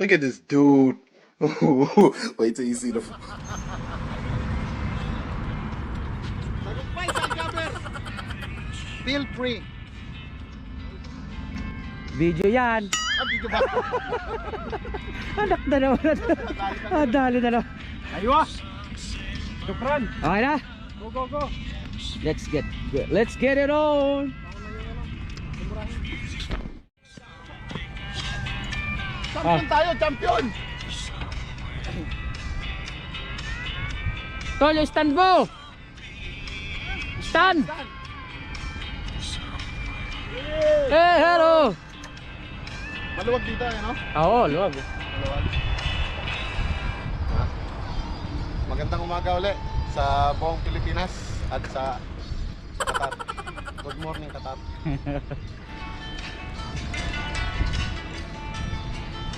Look at this dude. Wait till you see the. Tagumpay sa cover. Feel free. Video yan. Ah, video ba? Anak na naman. Dali na naman. Aywa. Tukran. Okay na? Go, go, go. Let's get it on. Champion tayo, champion. Tol, stand mo. Stand. Eh, hello. Maluwag dito, no? Oo, luwag. Maluwag. Magandang umaga ulit sa buong Pilipinas at sa Qatar. Good morning, Qatar.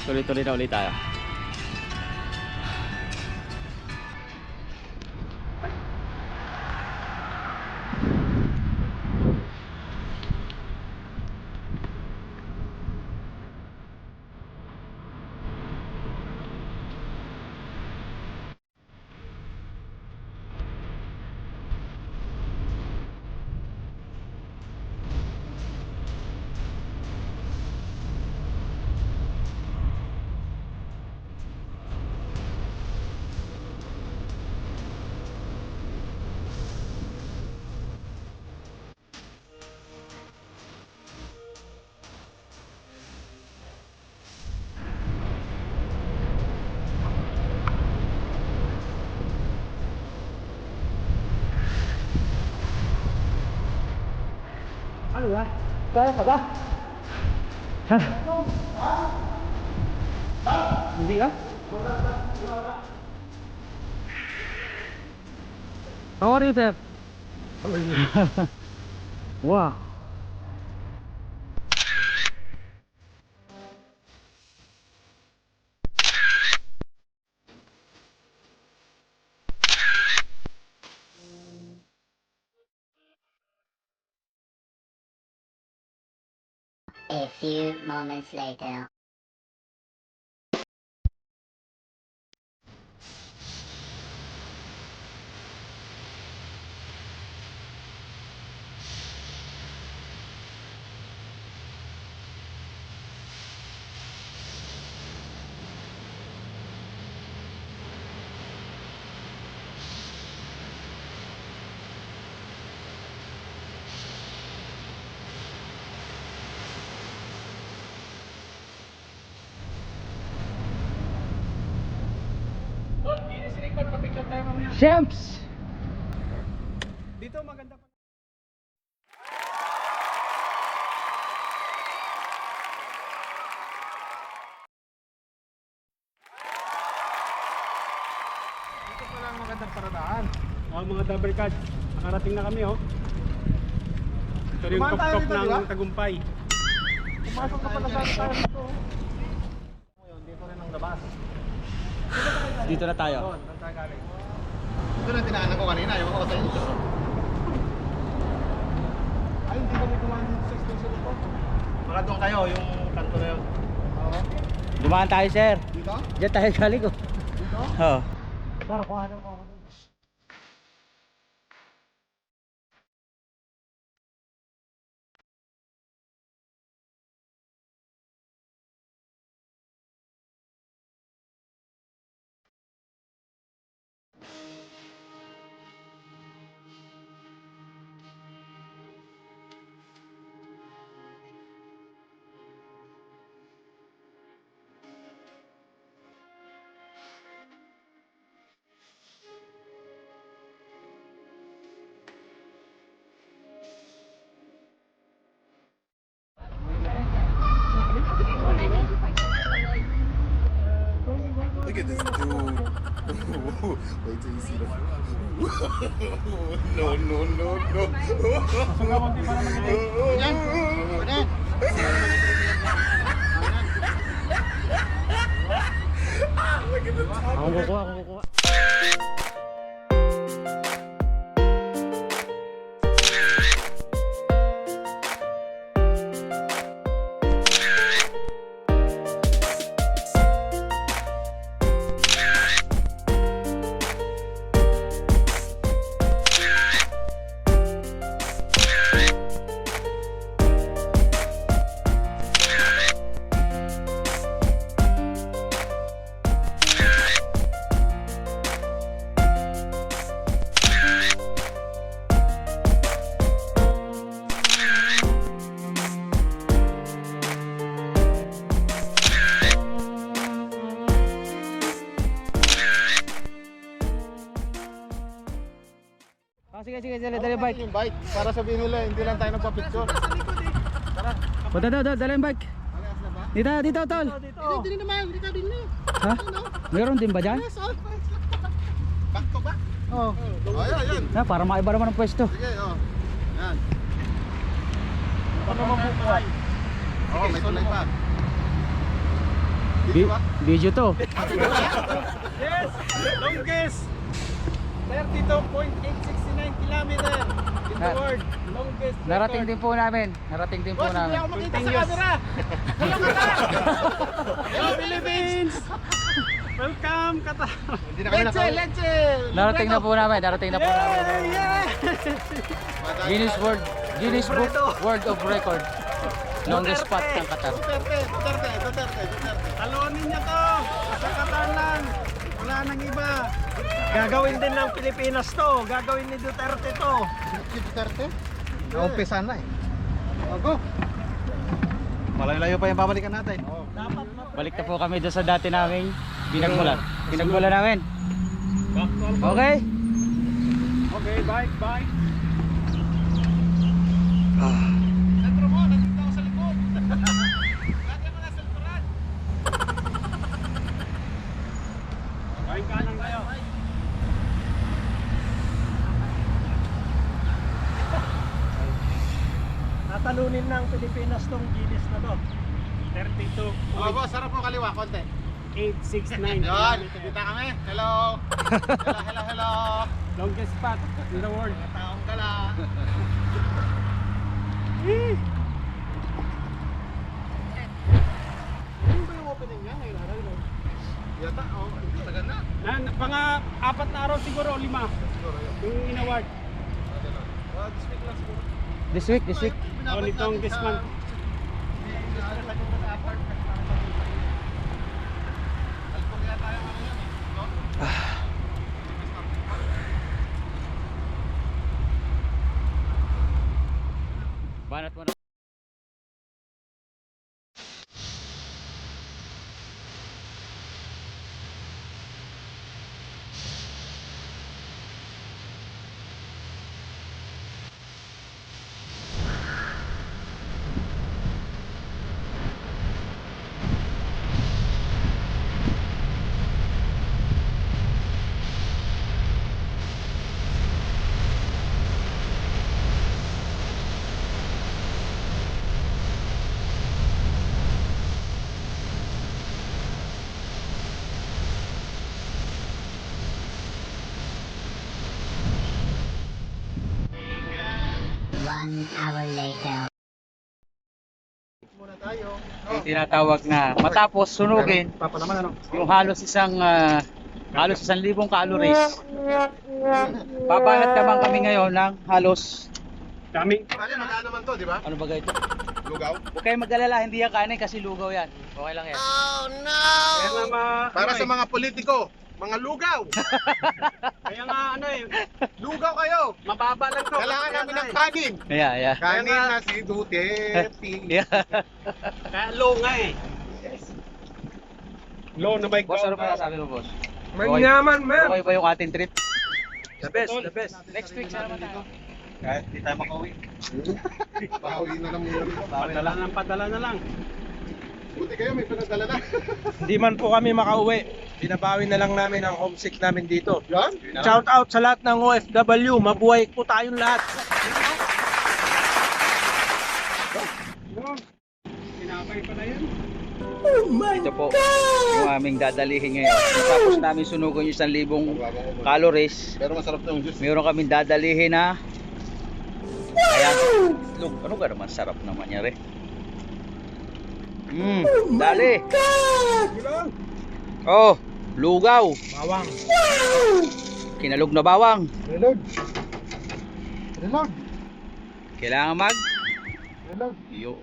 Tuloy-tuloy na ulit tayo. Ano ba? Kaya ka ba? Ha? Hindi ka? How are you, sir? Wow. A few moments later. Champs! Dito maganda pa. Dito pala ang magandang paradaan. Mga double card. Nakarating na kami, oh. Ito yung Dumaan tayo top-top dito, di ba? ng Tagumpay. Pumasok na pala tayo dito. Ngayon, dito rin ang labas. Dito na tayo. Doon, doon tayo galing. Ito na tinaanan ko kanina, yung ako tayo dito. Ay, hindi kami tumahan dito sa station ito. Baka doon kayo, yung kanto na yun. Oo. Dumaan tayo, sir. Dito? Diyan tayo galing ko. Dito? Oo. Tara, kuha na mo ako. Look at this dude. Wait till you see the. No, no, no, no. Suga konti para magaling. Yan. Yan. Akong kukuha, akong kukuha. Sige, sige, dali, dali bike. Yung bike. Para sabihin nila, hindi lang tayo nagpa-picture. Punta daw, dali yung bike. Parehas na ba? Dito, dito, tol. Hindi naman. Dito din na. Ha? Meron din ba dyan? Yes, oh. Back to back? Oo. Oh, yan. Ha, para maiba naman ang pwesto. Sige, oh. Yan. Ano mabubuhay? Oh, may tulay pa. Video ba? Video to. Yes! Longest! 32.869 kilometer in the world. Longest record. Narating din po namin. Narating din po Boss, hindi namin. ako makita sa camera. Hello, Qatar! Hello Philippines! Welcome Qatar! Hindi na kami Leche! Narating na po namin. Narating na po namin. Yeah! Guinness Book World of Record. Longest spot ng Qatar. Duterte. Talonin niya to! Sa Qatar lang! Wala nang iba! Gagawin din ng Pilipinas to! Gagawin ni Duterte to! Duterte? Naumpisa na eh. Go! Malayo pa yung babalikan natin. Balik na po kami doon sa dati naming pinagmulan. Pinagmulan namin. Back to Alpha. Okay? Okay, bike. Sentro mo, nandito ako sa likod. Lagi mo na sa likuran. Bike ka lang kayo. Tatalunin ng Pilipinas tong Guinness na to. 32.869 Oh, boss, sarap mo kaliwa, konti. Yun, kilometer. kita kami. Hello. Hello. Longest spot in the world. Taong kala. Ano ba yung opening niya ngayon araw yun? Yata, oh, talaga na. Mga 4 na araw siguro, 5. Siguro yun. Yung in-award. This week lang siguro. This week. Oh, nitong this month. Banat mo na. One hour later. Muna tayo. Yung tinatawag na matapos sunugin Papa naman ano? yung halos isang 1,000 calories. Babanat naman kami ngayon ng halos Dami. Ano, magkano naman to, di ba? ano ba ito? Lugaw. Huwag kayong mag-alala, hindi yan kanin kasi lugaw yan. Okay lang yan. Kaya nga Para sa mga politiko, mga lugaw. Kaya nga ano eh, Lugaw kayo. mababa lang to. Kailangan namin ng kanin. Yeah. Kanin Kaya nga- na si Duterte. Yeah. Kaya low nga eh. Low na may Boss, ano pa sabi mo, boss? Manyaman, Okay ba yung ating trip? The best. Next week, sana naman tayo. Kahit di tayo makauwi. Pauwi na lang muna. Padala na lang. Buti kayo may pinadala na. Hindi man po kami makauwi. Binabawi na lang namin ang homesick namin dito. Yan. Shout out sa lahat ng OFW. Mabuhay po tayong lahat. Ito po yung aming dadalihin ngayon. Tapos namin sunugan yung 1,000 calories. Pero masarap na yung juice. Meron kaming dadalihin na ayan, itlog. Ano ka naman, sarap naman yan rin. Dali. Oh, lugaw. Bawang. Kinalog na bawang. Reload. Reload. Kailangan mag Reload. yo.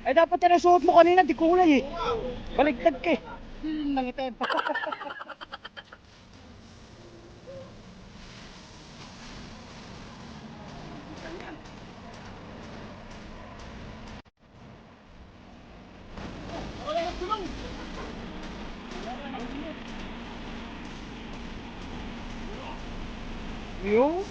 Ay dapat yan ang suot mo kanina, di kulay eh. Baligtad ka eh. Nangitin. Yo.